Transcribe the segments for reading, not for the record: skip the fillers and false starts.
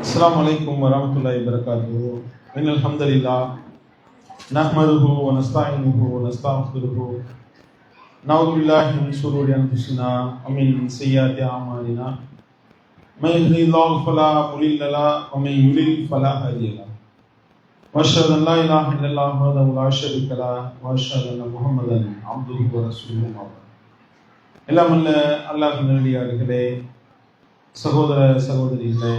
السلام عليكم ورحمة الله وبركاته. إن الحمد لله نحمده ونستعينه ونستغفره نعوذ بالله من شرور أنفسنا ومن سيئات أعمالنا من يهده الله فلا مضل له ومن يضلل فلا هادي له وأشهد أن لا إله إلا الله وحده لا شريك له وأشهد أن محمدا عبده ورسوله. எல்லாம் அல்ல அல்லாஹ்வின் நல்லடியார்களே, சகோதர சகோதரிகளே,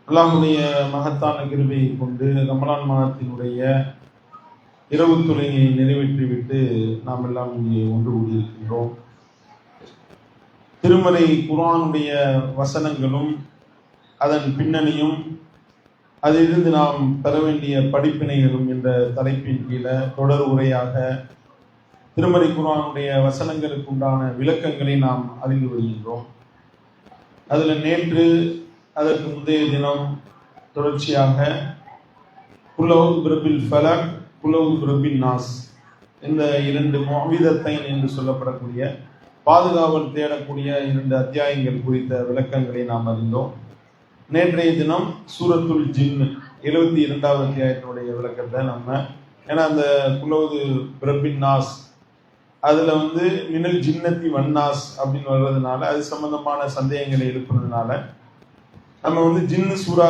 அல்லாஹ்வுடைய மகத்தான கிருபையை கொண்டு ரமலான் மாதத்தினுடைய இரவு தொழுகையை நிறைவேற்றிவிட்டு நாம் எல்லாம் இங்கே ஒன்று கூடியிருக்கின்றோம். திருமறை குர்ஆனுடைய வசனங்களும் அதன் பின்னணியும் அதிலிருந்து நாம் பெற வேண்டிய படிப்பினைகளும் என்ற தலைப்பின் கீழே தொடர் உரையாக திருமறை குர்ஆனுடைய வசனங்களுக்கு உண்டான விளக்கங்களை நாம் அறிந்து வருகின்றோம். அதில் நேற்று அதற்கு முந்தைய தினம் தொடர்ச்சியாக குல்லவுது பிரபில் ஃபலக், குல்லவுது பிரபின் நாஸ், இந்த இரண்டு முஅவிதத்தைன் என்று சொல்லப்படக்கூடிய பாதுகாவல் தேடக்கூடிய இரண்டு அத்தியாயங்கள் குறித்த விளக்கங்களை நாம் அறிந்தோம். நேற்றைய தினம் சூரத்துல் ஜின் 72வது அத்தியாயத்தினுடைய விளக்கத்தை நம்ம, ஏன்னா அந்த குல்லவுது பிரபின் நாஸ் அதுல மினல் ஜின்னத்தி வன்னாஸ் அப்படின்னு வர்றதுனால அது சம்பந்தமான சந்தேகங்களை எழுப்புறதுனால நம்ம ஜின்னு சூரா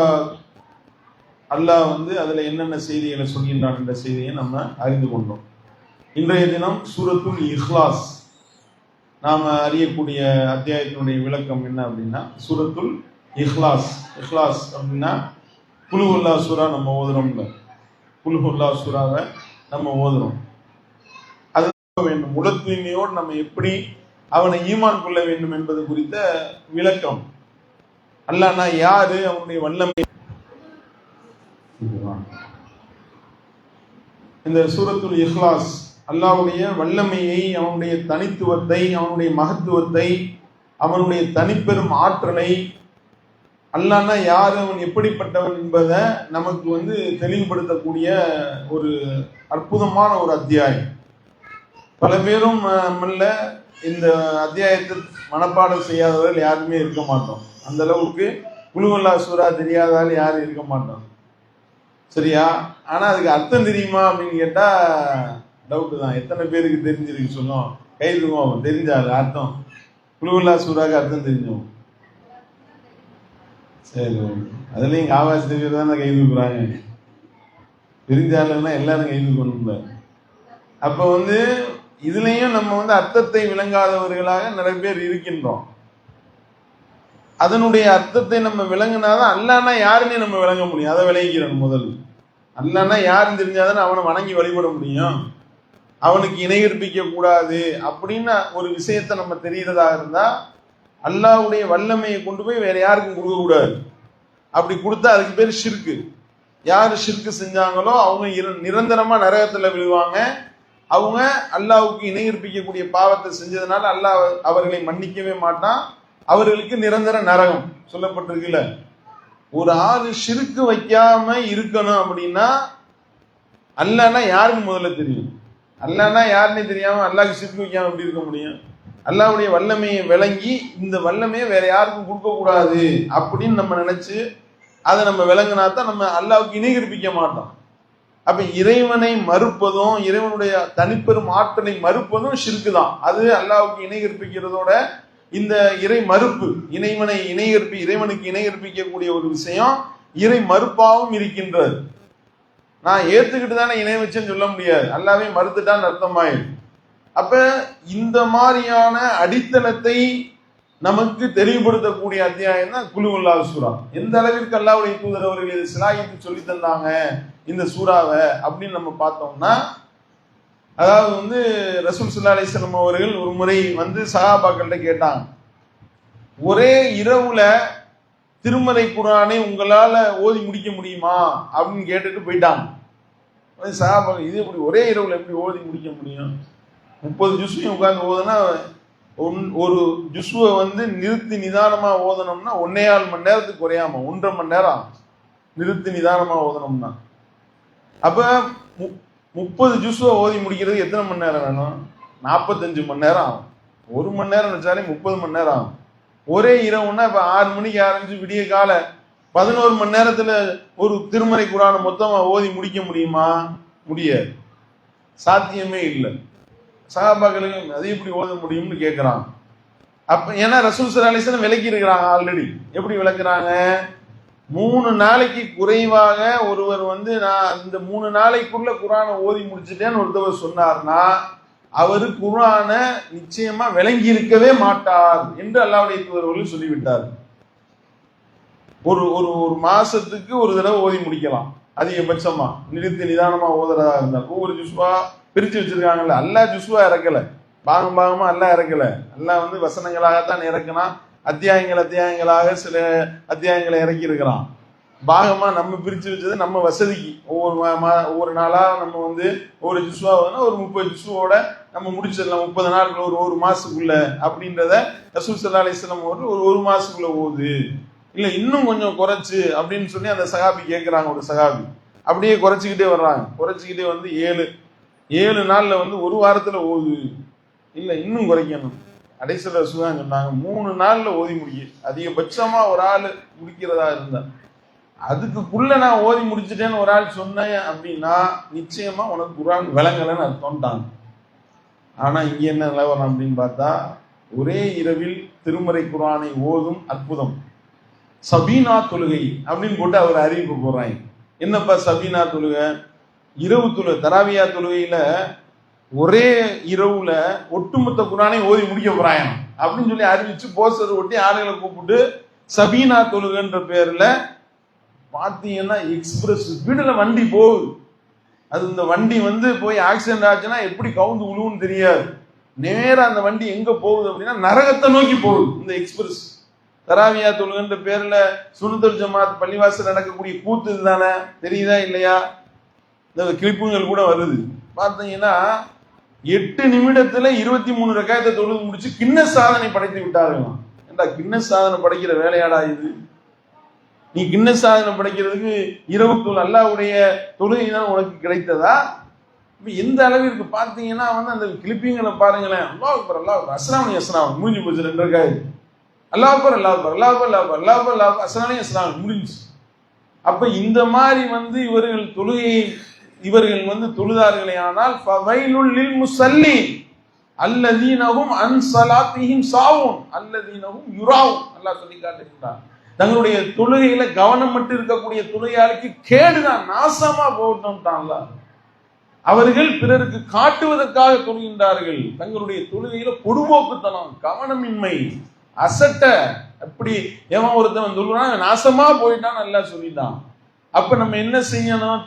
அல்லாஹ் அதுல என்னென்ன செய்திகளை சொல்கின்றான் என்ற செய்தியை நம்ம அறிந்து கொண்டோம். இன்றைய தினம் சூரத்துல் இஹ்லாஸ், நாம அறியக்கூடிய அத்தியாயத்தினுடைய விளக்கம் என்ன அப்படின்னா சூரத்துல் இஹ்லாஸ். இஹ்லாஸ் அப்படின்னா குல்ஹுல்லா சூரா நம்ம ஓதுறோம்ல, குல்ஹுல்லா சூராவை நம்ம ஓதுறோம். அது வேண்டும், உல தூய்மையோடு நம்ம எப்படி அவனை ஈமான் கொள்ள வேண்டும் என்பது குறித்த விளக்கம். அல்லாஹ்னா யாரு, அவனுடைய வல்லமை. இந்த சூரத்துல் இஹ்லாஸ் அல்லாஹ்வுடைய வல்லமையை, அவனுடைய தனித்துவத்தை, அவனுடைய மகத்துவத்தை, அவனுடைய தனிப்பெரும் ஆற்றலை, அல்லாஹ்னா யாரு, அவன் எப்படிப்பட்டவன் என்பதை நமக்கு தெளிவுபடுத்தக்கூடிய ஒரு அற்புதமான ஒரு அத்தியாயம். பல பேரும் நம்மள இந்த அத்தியாயத்தை மனப்பாடம் செய்யாதவர்கள் யாருமே இருக்க மாட்டோம். அந்த அளவுக்கு குல்ஹுல்லா சூரா தெரியாதால் யாரும் இருக்க மாட்டோம், சரியா? ஆனா அதுக்கு அர்த்தம் தெரியுமா அப்படின்னு கேட்டா டவுட்டு தான். எத்தனை பேருக்கு தெரிஞ்சிருக்கு சொல்லும், கை தூக்குவோம். தெரிஞ்சாரு அர்த்தம், குல்ஹுல்லா சூராக்கு அர்த்தம் தெரிஞ்சோம். சரி, அதுலயும் ஆவாசி தெரிஞ்சதான் கை தூக்குறாங்க. தெரிஞ்சாலுன்னா எல்லாரும் கை தூக்கணும்ல. அப்ப இதுலயும் நம்ம அர்த்தத்தை விளங்காதவர்களாக நிறைய பேர் இருக்கின்றோம். அதனுடைய அர்த்தத்தை நம்ம விளங்கினாதான் அல்லாஹ்னா யாருன்னு நம்ம விளங்க முடியும். அதை விளங்கிக்கிறோம். முதல் அல்லாஹ்னா யாருன்னு தெரிஞ்சாதான் அவனை வணங்கி வழிபட முடியும். அவனுக்கு இணை கற்பிக்க கூடாது அப்படின்னு ஒரு விஷயத்த நம்ம தெரிகிறதா இருந்தா அல்லாஹ்வுடைய வல்லமையை கொண்டு போய் வேற யாருக்கும் கொடுக்க கூடாது. அப்படி கொடுத்தா அதுக்கு பேர் ஷிர்கு. யாரு ஷிர்கு செஞ்சாங்களோ அவங்க நிரந்தரமா நரகத்துல விழுவாங்க. அவங்க அல்லாஹ்வுக்கு இணை கற்பிக்கக்கூடிய பாவத்தை செஞ்சதுனால அல்லாஹ் அவர்களை மன்னிக்கவே மாட்டான். அவர்களுக்கு நிரந்தர நரகம் சொல்லப்பட்டிருக்குல்ல. ஒரு ஆளு ஷிர்கு வைக்காம இருக்கணும் அப்படின்னா அல்லாஹ்னா யாருக்கு முதல்ல தெரியும். அல்லாஹ்னா யாருன்னே தெரியாம அல்லாஹ்க்கு ஷிர்கு வைக்காம எப்படி இருக்க முடியும்? அல்லாஹ்வுடைய வல்லமையை விளங்கி இந்த வல்லமையை வேற யாருக்கும் கொடுக்க கூடாது அப்படின்னு நம்ம நினைச்சு அதை நம்ம விளங்கினாதான் நம்ம அல்லாஹ்வுக்கு இணை கற்பிக்க மாட்டோம். அப்ப இறைவனை மறுப்பதும், இறைவனுடைய தனிப்பெரும் ஆற்றலை மறுப்பதும் ஷிர்கு தான். அது அல்லாஹ்வுக்கு இணை கற்பிக்கிறதோட இந்த இறை மறுப்பு, இறைவனுக்கு இணை கற்பிக்கக்கூடிய ஒரு விஷயம் இறை மறுப்பாகவும் இருக்கின்றது. நான் ஏத்துக்கிட்டு தானே இணை வச்சேன்னு சொல்ல முடியாது, அல்லாஹ்வே மறுத்துட்டான்னு அர்த்தமாயிடும். அப்ப இந்த மாதிரியான அடித்தளத்தை நமக்கு தெளிவுபடுத்தக்கூடிய அத்தியாயம் தான் குல்ஹுல்லா சூரா. எந்த அளவிற்கு அல்லாஹ்வுடைய தூதர் அவர்கள் இதை சிலாயித்து சொல்லி தந்தாங்க இந்த சூறாவை அப்படின்னு நம்ம பார்த்தோம்னா, அதாவது ரசூல் ஸல்லல்லாஹு அலைஹி வஸல்லம் அவர்கள் ஒரு முறை சஹாபாக்கள்கிட்ட கேட்டாங்க, ஒரே இரவுல திருமறை குர்ஆனை உங்களால ஓதி முடிக்க முடியுமா அப்படின்னு கேட்டுட்டு போயிட்டாங்க. சஹாபாக்கள், இது எப்படி ஒரே இரவுல எப்படி ஓதி முடிக்க முடியும்? 30 ஜுஸ்ஸையும் உட்கார்ந்து ஓதுனா ஒரு ஜுஸ்வை நிறுத்தி நிதானமா ஓதனோம்னா 1.25 மணி நேரத்துக்கு குறையாம 1.5 மணி நேரம் நிறுத்தி நிதானமா ஓதனோம்னா. அப்ப 30 ஜுஸ்வை ஓதி முடிக்கிறதுக்கு எத்தனை மணி நேரம் வேணும்? 45 மணி நேரம் ஆகும். 1 மணி நேரம் வச்சாலே 30 மணி நேரம் ஆகும். ஒரே இரவுன்னா இப்ப 6 மணிக்கு ஆரம்பிச்சு விடிய கால 11 மணி நேரத்துல ஒரு திருமறை குர்ஆனை மொத்தமா ஓதி முடிக்க முடியுமா? முடியாது, சாத்தியமே இல்லை. சஹாபாக்களுக்கு அது எப்படி ஓத முடியும்னு கேட்கிறாங்க. அப்ப ஏன்னா ரசூல் ஸல்லல்லாஹு அலைஹி வஸல்லம் விளக்கி இருக்கிறாங்க ஆல்ரெடி. எப்படி விளக்குறாங்க? 3 நாளைக்கு குறைவாக ஒருவர் நான் இந்த 3 நாளைக்குள்ள குர்ஆனை ஓதி முடிச்சுட்டேன்னு ஒருத்தவர் சொன்னார்னா அவரு குர்ஆனை நிச்சயமா விளங்கி இருக்கவே மாட்டார் என்று அல்லாஹ்வுடைய தூதர் சொல்லிவிட்டார். ஒரு ஒரு ஒரு மாசத்துக்கு ஒரு தடவை ஓதி முடிக்கலாம் அதிகபட்சமா, நிறுத்தி நிதானமா ஓதுறதா இருந்தால். ஒவ்வொரு ஜுஸ்வா பிரிச்சு வச்சிருக்காங்கல்ல, அல்லாஹ் ஜுஸ்வா இறக்கல, பாகம் பாகமா அல்லாஹ் இறக்கல. அல்லாஹ் வசனங்களாகத்தான் இறக்கினா, அத்தியாயங்களாக சில அத்தியாயங்களை இறக்கி இருக்கிறான். பாகமா நம்ம பிரிச்சு வச்சது நம்ம வசதிக்கு. ஒவ்வொரு நாளா நம்ம ஒவ்வொரு ஜுஸ்வா ஒரு 30 ஜுஸ்வோட நம்ம முடிச்சிடலாம் 30 நாட்கள், ஒரு மாசத்துக்குள்ள அப்படின்றத ரசூல் ஸல்லல்லாஹு அலைஹி வஸல்லம் ஒரு மாசத்துக்குள்ள ஓது, இல்ல இன்னும் கொஞ்சம் குறைச்சு அப்படின்னு சொல்லி அந்த சஹாபி கேட்கிறாங்க. ஒரு சஹாபி அப்படியே குறைச்சிக்கிட்டே வர்றாங்க. குறைச்சிக்கிட்டே 7 நாள்ல ஒரு வாரத்துல ஓது, இல்ல இன்னும் குறைக்கணும். கடைசியில் ரசூல் தான் சொன்னாங்க 3 நாள்ல ஓதி முடிக்க, அதிகபட்சமா ஒரு ஆள் முடிக்கிறதா இருந்தா. அதுக்குள்ள நான் ஓதி முடிச்சுட்டேன்னு ஒரு ஆள் சொன்னேன் அப்படின்னா நிச்சயமா உனக்கு குர்ஆன் விளங்கலைன்னு அர்த்தம்ட்டாங்க. ஆனா இங்க என்ன நிலவரம் அப்படின்னு பார்த்தா, ஒரே இரவில் திருமறை குர்ஆனை ஓதும் அற்புதம் சபீனா தொழுகை அப்படின்னு போட்டு அவர் அறிவிப்பு போடுறாங்க. என்னப்பா சபீனா தொழுகை? இரவு தொழுகை, தராவியா தொழுகையில ஒரே இரவுல ஒட்டுமொத்த குர்ஆனை ஓதி முடிக்க போறாங்க அப்படின்னு சொல்லி அறிவிச்சு போஸ்டர் ஒட்டி ஆளுகளை கூப்பிட்டு சபீனா தொழுகைன்ற பேர்ல பாத்தீங்கன்னா எக்ஸ்பிரஸ் ஸ்பீடுல வண்டி போகுது. அது இந்த வண்டி போய் ஆக்சிடென்ட் ஆச்சுன்னா எப்படி கவுந்து உழுவுன்னு தெரியாது. நேரா அந்த வண்டி எங்க போகுது அப்படின்னா நரகத்தை நோக்கி போகுது இந்த எக்ஸ்பிரஸ். தராவியா தொழுகின்ற பேர்ல சுன்னத்துல் ஜமாத் பள்ளிவாசல் நடக்கக்கூடிய கூத்து இதுதானே, தெரியுதா இல்லையா? இந்த கிளிப்புகள் கூட வருது. பார்த்தீங்கன்னா 8 நிமிடத்துல 23 ரக்காயத்தை தொழுது முடிச்சு கின்னஸ் சாதனை படைத்து விட்டார்கள். ஏண்டா கின்னஸ் சாதனை படைக்கிற வேலையாடா இது? நீ கின்னஸ் சாதனை படைக்கிறதுக்கு இரவு தொழு அல்லாஹ்வுடைய தொழுகை தான் உனக்கு கிடைத்ததா? எந்த அளவிற்கு பார்த்தீங்கன்னா அந்த கிளிப்பிங்களை பாருங்களேன். அல்லாஹ் அக்பர் அல்லாஹ் அக்பர் அஸ்ஸலாமு அஸ்ஸலாம் முடிஞ்சு போச்சு 2 ரக்காயத். அல்லாஹ் அக்பர் அல்லாஹ் அக்பர் அல்லாஹ் அக்பர் அல்லாஹ் அக்பர் அல்லாஹ் அக்பர் அல்லாஹ் அஸ்ஸலாமு அஸ்ஸலாம் முடிஞ்சு. அப்ப இந்த மாதிரி இவர்கள் தொழுகையை தொழுதார்களே ஆனால் ஃபவைலுல் லில் முஸல்லீன் அல்லதீனஹும் அன் ஸலாத்திஹிம் சாவூன் அல்லதீனஹும் யுராவூன். அல்லாஹ் சொல்லி காட்டுகிறார், தங்களுடைய தொழுகையில கவனம் மட்டும் இருக்கக்கூடிய தொழுகையாளிக்கு கேடுதான், நாசமா போட்டோம்ட்டான்ல. அவர்கள் பிறருக்கு காட்டுவதற்காக தொழுகின்றார்கள். தங்களுடைய தொழுகையில பொடுபோக்குத்தனம், கவனமின்மை, அசட்ட. அப்படி எவன் ஒருத்தவன் சொல்றான் நாசமா போயிட்டான் நல்லா சொல்லிட்டான். அப்ப நம்ம என்ன செய்யணும்?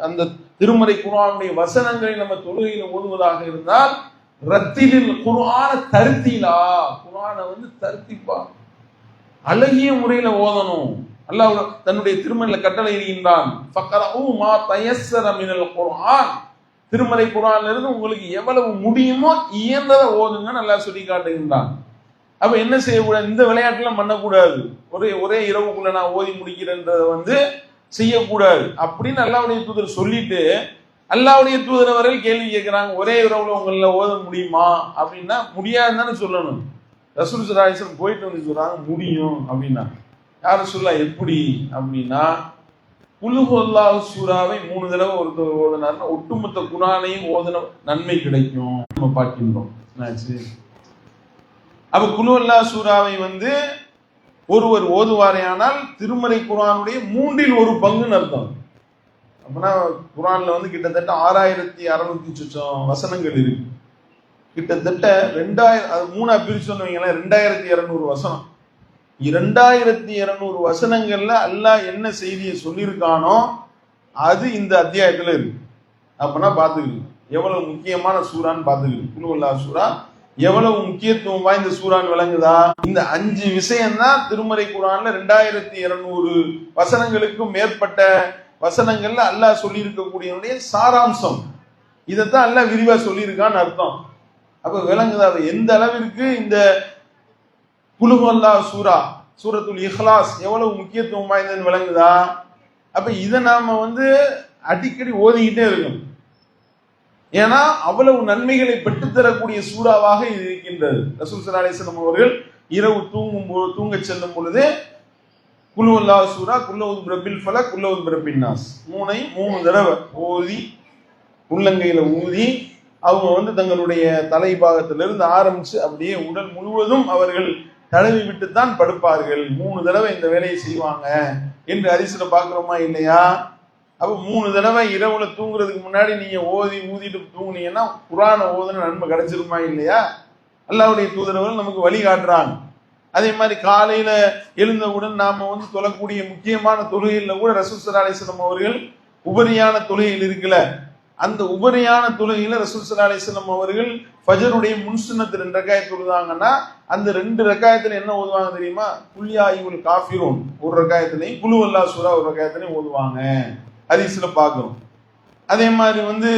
அந்த திருமறை குர்ஆனுடைய வசனங்களை நம்ம தொழுகையில ஓதுவதாக இருந்தால் ரத்திலில் குர்ஆன தர்த்தீலா, குர்ஆனை தர்த்திப்பா அழகிய முறையில ஓதணும். அல்லாஹ் தன்னுடைய திருமறையில கட்டளை இருக்கின்றான், ஃபக்ரஊ மா தயஸ்ஸர மினல் குர்ஆன். திருமறை குர்ஆன்ல இருந்து உங்களுக்கு எவ்வளவு முடியுமோ இயன்றதை ஓதுங்கன்னு அல்லாஹ் சொல்லி காட்டுகின்றான். அப்ப என்ன செய்யக்கூடாது? இந்த விளையாட்டுலாம் பண்ணக்கூடாது. ஒரே இரவுக்குள்ள நான் ஓதி முடிக்கிறேன்றதை செய்யக்கூடாது அப்படின்னு அல்லாஹ்வுடைய தூதர் சொல்லிட்டு அல்லாஹ்வுடைய தூதர் அவர்கள் கேள்வி கேட்கிறாங்க, ஒரே இரவுல உங்கள ஓத முடியுமா அப்படின்னா முடியாதுன்னு சொல்லணும். ரசூல் ஸல்லல்லாஹு அலைஹி வஸல்லம் போயிட்டு சொல்றாங்க முடியும் அப்படின்னா. யார் ரசூலுல்லாஹ் எப்படி அப்படின்னா, குல் ஹுவல்லாஹு சூராவை 3 தடவை ஒருத்தர் ஓதுனாருன்னா ஒட்டுமொத்த குர்ஆனையும் ஓதுன நன்மை கிடைக்கும் நம்ம பார்க்கின்றோம். அப்ப குல் ஹுவல்லாஹு சூராவை ஒருவர் ஓதுவாரேயானால் திருமறை குர்ஆனுடைய 1/3 பங்குன்னு அர்த்தம். அப்படின்னா குர்ஆன்ல கிட்டத்தட்ட 6600 சொச்சம் வசனங்கள் இருக்கு. கிட்டத்தட்ட 3 பிரிச்சு சொன்னீங்களா 2200 வசனம். 2200 வசனங்கள்ல அல்லாஹ் என்ன செய்தியை சொல்லியிருக்கானோ அது இந்த அத்தியாயத்துல இருக்கு. அப்படின்னா பாத்துக்கிட்டு எவ்வளவு முக்கியமான சூறான்னு பாத்துக்கிட்டு குல் ஹுவல்லாஹு சூரா எவ்வளவு முக்கியத்துவம் வாய்ந்த சூறான்னு விளங்குதா? இந்த 5 விஷயம் தான் திருமறை குர்ஆன்ல 2200 வசனங்களுக்கும் மேற்பட்ட வசனங்கள்ல அல்லாஹ் சொல்லி இருக்கக்கூடிய சாராம்சம். இதைத்தான் அல்லாஹ் விரிவா சொல்லியிருக்கான்னு அர்த்தம். அப்ப விளங்குதா எந்த அளவிற்கு இந்த குல் ஹுவல்லாஹு சூரா, சூரத்துல் இஹ்லாஸ் எவ்வளவு முக்கியத்துவம் வாய்ந்ததுன்னு விளங்குதா? அப்ப இதை நாம அடிக்கடி ஓதிக்கிட்டே இருக்கணும். ஏன்னா அவ்வளவு நன்மைகளை பெற்றுத்தரக்கூடிய சூறாவாக இது இருக்கின்றது. ரசூல் ஸல்லல்லாஹு அலைஹி வஸல்லம் அவர்கள் இரவு தூங்க செல்லும் பொழுது குல் அல்லாஹ் சூரா, குல்லவுது பிரபில் ஃபலக், குல்லவுது பிரபின் நாஸ், மூணையும் 3 தடவை ஓதி உள்ளங்கையில ஊதி அவங்க தங்களுடைய தலைபாகத்திலிருந்து ஆரம்பிச்சு அப்படியே உடல் முழுவதும் அவர்கள் தடவி விட்டுத்தான் படுப்பார்கள். 3 தடவை இந்த வேலையை செய்வாங்க என்று ஹதீஸ்ல பார்க்கிறோமா இல்லையா? அப்ப 3 தடவை இரவுல தூங்குறதுக்கு முன்னாடி நீங்க ஓதி ஊதிட்டு தூங்குனீங்கன்னா குர்ஆனை ஓதுன நன்மை கிடைச்சிருமா இல்லையா? அல்லாஹ்வுடைய தூதரவர்கள் நமக்கு வழி காட்டுறாங்க. அதே மாதிரி காலையில எழுந்தவுடன் நாம தொழக்கூடிய முக்கியமான தொழுகையில கூட ரசூல் ஸல்லல்லாஹு அலைஹி வஸல்லம் அவர்கள் உபரியான தொழுகையில் இருக்குல்ல, அந்த உபரியான தொழுகையில ரசூல் ஸல்லல்லாஹு அலைஹி வஸல்லம் அவர்கள் ஃபஜ்ருடைய முன்சுன்னத் 2 ரக்காயத் தொழுதாங்கன்னா அந்த 2 ரக்காயத்துல என்ன ஓதுவாங்க தெரியுமா? குல் யா அய்யுல் காஃபிரூன் ஒரு ரக்காயத்திலையும், குல் அல்லாஹ் சூரா ஒரு ரக்காயத்திலையும் ஓதுவாங்க. ஹதீஸ்ல பார்க்கிறோம். அதே மாதிரி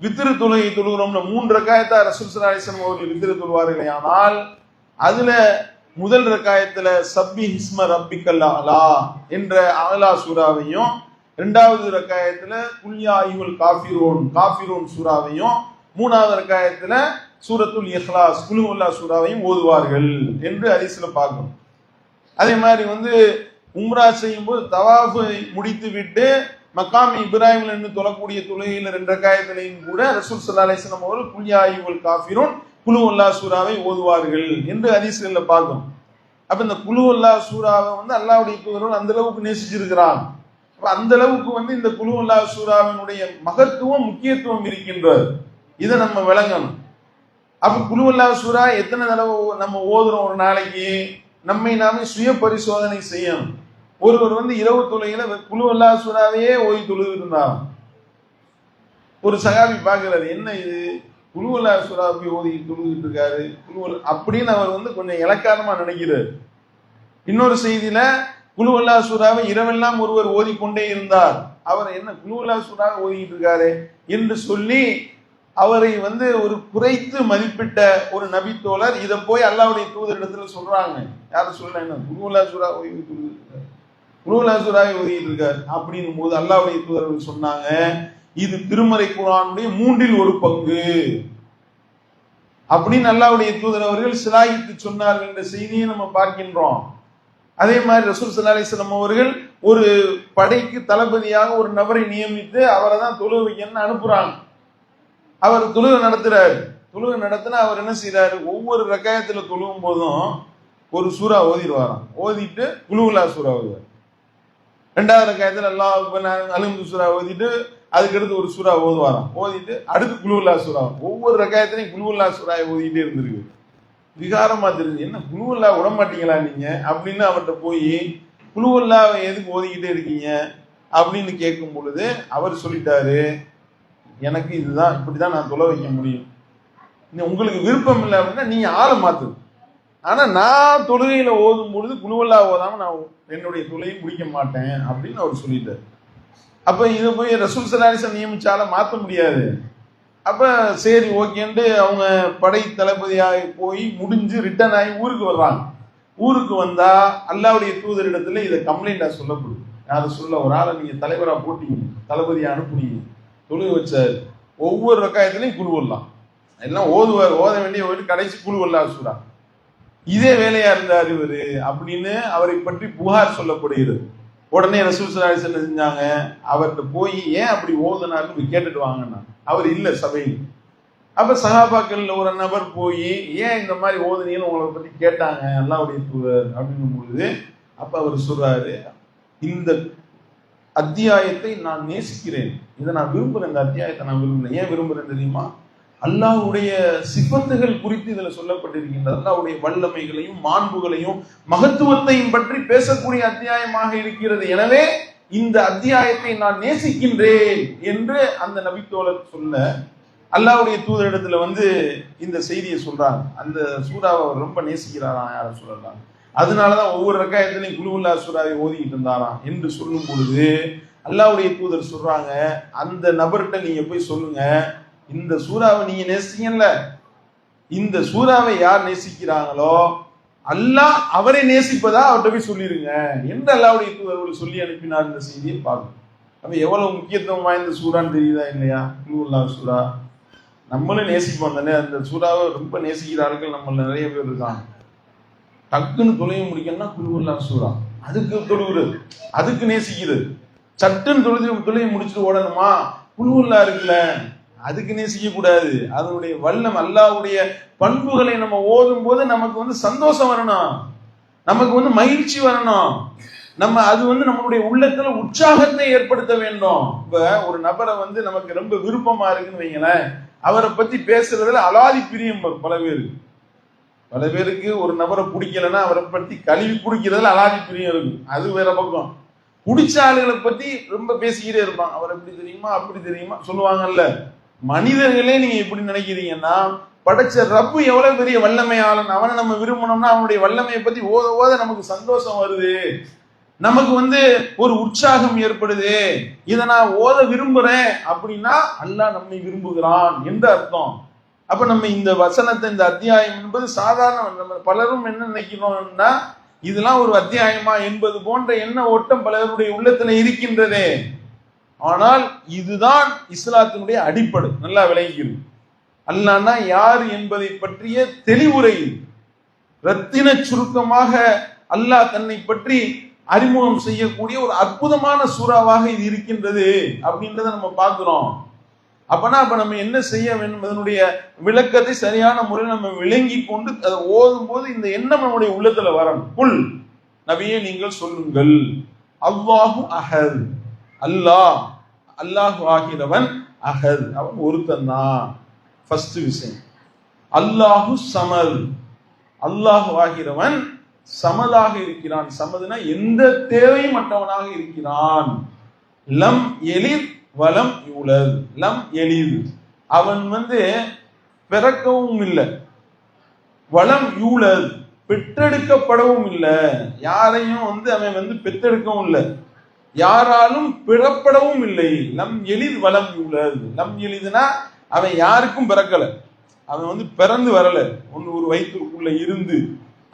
வித்ரு தொழுகை தொழுகிறோம்னா 3 ரக்காயத்தா ரசூல் ஸல்லல்லாஹு அலைஹி வஸல்லம் அவர்கள் வித்ரு தொழுவார்கள். ஆனால் அதுல முதல் ரக்காயத்துல சப்பி ஹிஸ்ம ரப்பிக்கல் அலா என்ற அலா சூராவையும், 2வது ரக்காயத்துல குல் யா அய்யுல் காஃபிரூன் சூராவையும், 3வது ரக்காயத்துல சூரத்துல் இஹ்லாஸ் குல் அல்லாஹ் சூராவையும் ஓதுவார்கள் என்று ஹதீஸ்ல பார்க்கிறோம். அதே மாதிரி உம்ரா செய்யும் போது தவாஃபை முடித்து விட்டு மக்காம் இப்ராஹிம்ல இருந்து தொழக்கூடிய தொழுகையில 2 ரக்காயத்திலையும் கூட ரசூல் ஸல்லல்லாஹு அலைஹி வஸல்லம் அவர்கள் குல் யா அய்யுல் காஃபிரூன் குல் அல்லாஹ் சூராவை ஓதுவார்கள் என்று ஹதீஸ்ல பார்க்கிறோம். அப்ப இந்த குல் அல்லாஹ் சூராவை அல்லாஹ்வுடைய தூதர்கள் அந்த அளவுக்கு நேசிச்சிருக்கிறாங்க. அப்ப அந்த அளவுக்கு இந்த குல் அல்லாஹ் சூராவினுடைய மகத்துவம் முக்கியத்துவம் இருக்கின்றது. இதை நம்ம விளங்கணும். அப்ப குல் அல்லாஹ் சூரா எத்தனை தடவை நம்ம ஓதுறோம் ஒரு நாளைக்கு? நம்மை நாமே சுய பரிசோதனை செய்யணும். ஒருவர் இரவு தொழுகையில குல் அல்லாஹ் சூராவையே ஓதி தொழுது இருந்தார். ஒரு சகாபி பார்க்கிறாரு, என்ன இது குல் அல்லாஹ் சூராவை ஓதி தொழுதுட்டு இருக்காரு அப்படின்னு அவர் கொஞ்சம் இலக்காரமா நினைக்கிறார். இன்னொரு செய்தியில குல் அல்லாஹ் சூராவை இரவெல்லாம் ஒருவர் ஓதிக்கொண்டே இருந்தார். அவர் என்ன குல் அல்லாஹ் சூராவை ஓதிக்கிட்டு இருக்காரு என்று சொல்லி அவரை ஒரு குறைத்து மதிப்பிட்ட ஒரு நபி தோழர் இதை போய் அல்லாஹ்வுடைய தூதரிடத்துல சொல்றாங்க. யாரும் சொல்ல, என்ன குல் அல்லாஹ் சூரா ஓதிட்டு இருக்காரு, குல் அல்லாஹ் சூராவை ஓதிட்டு இருக்காரு அப்படின்னும் போது அல்லாஹ்வுடைய தூதர்கள் சொன்னாங்க, இது திருமறை குர்ஆனுடைய 3இல் 1 பங்கு அப்படின்னு அல்லாஹ்வுடைய தூதர் அவர்கள் சிலாகித்து சொன்னார்கள் என்ற செய்தியை நம்ம பார்க்கின்றோம். அதே மாதிரி ரசூல் ஸல்லல்லாஹு அலைஹி வஸல்லம் அவர்கள் ஒரு படைக்கு தளபதியாக ஒரு நபரை நியமித்து அவரை தான் தொழுகை வைக்கணும்னு அனுப்புறாங்க. அவர் தொழுகை நடத்துறாரு. தொழுகை நடத்தினா அவர் என்ன செய்யறாரு? ஒவ்வொரு ரக்காயத்துல தொழுகும் போதும் ஒரு சூறா ஓதிடுவாராம். ஓதிட்டு குல் அல்லாஹ் சூரா ஓதுவார். 2வது ரக்காயத்துல அல்லாஹ் அக்பர் அல்ஹம்து சூரா ஓதிட்டு அதுக்கடுத்து ஒரு சூறா ஓதுவாராம். ஓதிட்டு அடுத்து குல் அல்லாஹ் சூரா. ஒவ்வொரு ரக்காயத்திலையும் குல் அல்லாஹ் சூராவை ஓதிட்டே இருந்திருக்கு. விகாரமா தெரிஞ்சு, என்ன குல் அல்லாஹ் விட மாட்டீங்களா நீங்க அப்படின்னு அவர்கிட்ட போய் குல் அல்லாஹ்வை எதுக்கு ஓதிக்கிட்டே இருக்கீங்க அப்படின்னு கேட்கும் பொழுது அவர் சொல்லிட்டாரு, எனக்கு இதுதான், இப்படிதான் நான் தொலை வைக்க முடியும். உங்களுக்கு விருப்பம் இல்லை அப்படின்னா நீங்க ஆளை மாத்து. ஆனா நான் தொழுகையில ஓதும் பொழுது குல் அல்லாஹ் ஓதாம நான் என்னுடைய தொழுகையை முடிக்க மாட்டேன் அப்படின்னு அவர் சொல்லிட்டாரு. அப்ப இதை போய் ரசூல் ஸல்லல்லாஹு அலைஹி வஸல்லம் நியமிச்சால மாற்ற முடியாது. அப்ப சரி ஓகேன்ட்டு அவங்க படை தளபதியாக போய் முடிஞ்சு ரிட்டர்ன் ஆகி ஊருக்கு வர்றாங்க. ஊருக்கு வந்தா அல்லாஹ்வுடைய தூதரிடத்துல இதை கம்ப்ளைண்டா சொல்லப்படுது. யாரும் சொல்ல, ஒரு ஆளை நீங்க தலைவரா போட்டீங்க, தளபதியா அனுப்புனீங்க, தொழுகை வச்சாரு, ஒவ்வொரு ரக்காயத்திலையும் குல் அல்லாஹ் எல்லாம் ஓதுவார், ஓத வேண்டிய ஒரு கடைசி குல் அல்லாஹ் சூரா, இதே வேலையா இருந்தார் இவரு அப்படின்னு அவரை பற்றி புகார் சொல்லப்படுகிறது. உடனே ரசூல் ஸல்லல்லாஹு அலைஹி வஸல்லம் செஞ்சாங்க, அவர்கிட்ட போய் ஏன் அப்படி ஓதுனாருன்னு போய் கேட்டுட்டு வாங்கன்னா அவர் இல்ல சபையில். அப்ப சஹாபாக்கள் ஒரு நபர் போய் ஏன் இந்த மாதிரி ஓதுனீங்கன்னு உங்களை பத்தி கேட்டாங்க அல்லாஹ்வுடைய தூதர் அப்படின்னும் பொழுது அப்ப அவர் சொல்றாரு, இந்த அத்தியாயத்தை நான் நேசிக்கிறேன், இதை நான் விரும்புறேன், இந்த அத்தியாயத்தை நான் விரும்புறேன். ஏன் விரும்புறேன் தெரியுமா? அல்லாஹ்வுடைய சிஃபத்துகள் குறித்து இதுல சொல்லப்பட்டிருக்கின்றது. அல்லாஹ்வுடைய வல்லமைகளையும் மாண்புகளையும் மகத்துவத்தையும் பற்றி பேசக்கூடிய அத்தியாயமாக இருக்கிறது. எனவே இந்த அத்தியாயத்தை நான் நேசிக்கின்றேன் என்று அந்த நபித்தோழர் சொல்ல அல்லாஹ்வுடைய தூதரிடத்துல இந்த செய்தியை சொல்றாங்க. அந்த சூறாவை அவர் ரொம்ப நேசிக்கிறாராம், யார சொல்லலாம். அதனாலதான் ஒவ்வொரு ரக்காயத்திலையும் குல் அல்லாஹ் சூறாவை ஓதிக்கிட்டு இருந்தாராம் என்று சொல்லும் பொழுது அல்லாஹ்வுடைய தூதர் சொல்றாங்க, அந்த நபர்கிட்ட நீங்க போய் சொல்லுங்க, இந்த சூறாவை நீங்க நேசிக்கல, இந்த சூறாவை யார் நேசிக்கிறாங்களோ அல்லாஹ் அவரை நேசிப்பதா அவர்கிட்ட போய் சொல்லிருங்க என்று அல்லாஹ்வுடைய தூதர்கள் சொல்லி அனுப்பினார். இந்த செய்தியை பார்க்கணும். அப்ப எவ்வளவு முக்கியத்துவம் வாய்ந்த சூறான்னு தெரியுதா இல்லையா? குல் அல்லாஹ் சூரா நம்மளும் நேசிப்போம் தானே. அந்த சூறாவை ரொம்ப நேசிக்கிறார்கள் நம்மள நிறைய பேர் இருக்காங்க. டக்குன்னு தொலைய முடிக்கணும்னா குல் அல்லாஹ் சூரா அதுக்கு தொழுகிறது, அதுக்கு நேசிக்கிறது. சட்டுன்னு தொழுகை முடிச்சுட்டு ஓடணுமா, குழுவல்லா இருக்குல்ல, அதுக்கு நேசிக்க கூடாது. அதனுடைய வல்லம் அல்லாஹ்வுடைய பண்புகளை நம்ம ஓதும் போது நமக்கு சந்தோஷம் வரணும், நமக்கு மகிழ்ச்சி வரணும். நம்ம அது நம்மளுடைய உள்ளத்துல உற்சாகத்தை ஏற்படுத்த வேண்டும். இப்ப ஒரு நபரை நமக்கு ரொம்ப விருப்பமா இருக்குன்னு வைங்களேன், அவரை பத்தி பேசுறதுல அலாதி பிரியம் பல பேருக்கு ஒரு நபரை பிடிக்கலன்னா அவரை பத்தி கழுவி பிடிக்கிறதுல அலாதி பிரியம் இருக்கு. அது வேற பக்கம். பிடிச்ச ஆளுகளை பத்தி ரொம்ப பேசிக்கிட்டே இருப்பான். அவர் எப்படி தெரியுமா அப்படி தெரியுமா சொல்லுவாங்கல்ல. மனிதர்களே நீங்க எப்படி நினைக்கிறீங்கன்னா, படைச்ச ரப்பு எவ்வளவு பெரிய வல்லமையாளன், அவனை நம்ம விரும்பணும்னா அவனுடைய வல்லமையை பத்தி ஓத ஓத நமக்கு சந்தோஷம் வருது, நமக்கு ஒரு உற்சாகம் ஏற்படுது. இதை நான் ஓத விரும்புறேன் அப்படின்னா அல்லாஹ் நம்மை விரும்புகிறான் என்று அர்த்தம். அப்ப நம்ம இந்த வசனத்தை, இந்த அத்தியாயம் என்பது சாதாரண, பலரும் என்ன நினைக்கிறோம்னா இதெல்லாம் ஒரு அத்தியாயமா என்பது போன்ற எண்ண ஓட்டம் பலருடைய உள்ளத்துல இருக்கின்றதே. ஆனால் இதுதான் இஸ்லாத்தினுடைய அடிப்படை. நல்லா விளங்கிக்கிறது. அல்லாஹ்னா யார் என்பதை பற்றிய தெளிவுரை, ரத்தின சுருக்கமாக அல்லாஹ் தன்னை பற்றி அறிமுகம் செய்யக்கூடிய ஒரு அற்புதமான சூறாவாக இது இருக்கின்றது அப்படின்றத நம்ம பார்க்கிறோம். அப்ப நம்ம என்ன செய்ய வேண்டும், அதனுடைய விளக்கத்தை சரியான முறையில் நம்ம விளங்கி கொண்டு அதை ஓதும் போது இந்த எண்ணம் நம்முடைய உள்ளத்துல வரணும். குல் நபியே நீங்கள் சொல்லுங்கள், அல்லாஹு அஹத், அல்லாஹ் ஆகிறவன் அஹத், அவன் ஒருத்தன் தான். ஃபர்ஸ்ட் விஷயம். அல்லாஹு சமத், அல்லாஹ் ஆகிறவன் சமதாக இருக்கிறான். சமதுனா எந்த தேவையும் மற்றவனாக இருக்கிறான். லம் எலித் வலம் யூலத், லம் எலித், அவன் பிறக்கவும் இல்லை, வலம் யூலத், பெற்றெடுக்கப்படவும் இல்லை. யாரையும் அவன் பெற்றெடுக்கவும் இல்லை, யாராலும் பிறப்படவும் இல்லை. லம் எலித் வலம் யூலத். லம் எலிதுனா அவன் யாருக்கும் பிறக்கல, அவன் பிறந்து வரல, ஒரு வயிற்றுக்குள்ள இருந்து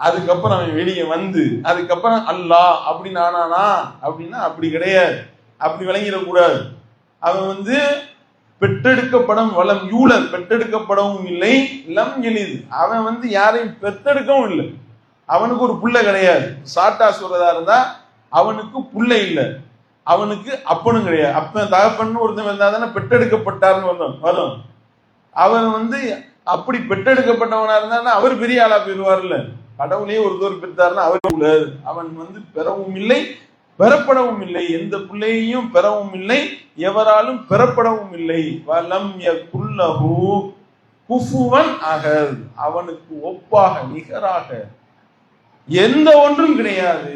அதுக்கப்புறம் அவன் வெளியே அதுக்கப்புறம் அல்லாஹ் அப்படின்னு ஆனானா அப்படின்னா அப்படி கிடையாது. அப்படி விளங்கிடக்கூடாது. அவன் பெற்றெடுக்கப்படும், வலம் யூலத், பெற்றெடுக்கப்படவும் இல்லை. லம் எலிது, அவன் யாரையும் பெற்றெடுக்கவும் இல்லை, அவனுக்கு ஒரு புள்ள கிடையாது. சாட்டா சொல்றதா இருந்தா அவனுக்கு புள்ள இல்லை, அவனுக்கு அப்பனும் கிடையாது. அப்பன் தகப்பன்னு ஒருத்தன் இருந்தா தானே பெற்றெடுக்கப்பட்டாருன்னு வரும். அவன் அப்படி பெற்றெடுக்கப்பட்டவனா இருந்தா அவர் பெரிய ஆளா போயிடுவார்ல. கடவுளே ஒருத்தர் பெற்றார்னா அவர் அவன் பெறவும் இல்லை, பெறப்படவும் இல்லை, எந்த பிள்ளையையும் பெறவும் இல்லை, எவராலும் பெறப்படவும் இல்லை. வலம் யகுல்லஹு குஃபுவன் அஹத், அவனுக்கு ஒப்பாக நிகராக எந்த ஒன்றும் கிடையாது.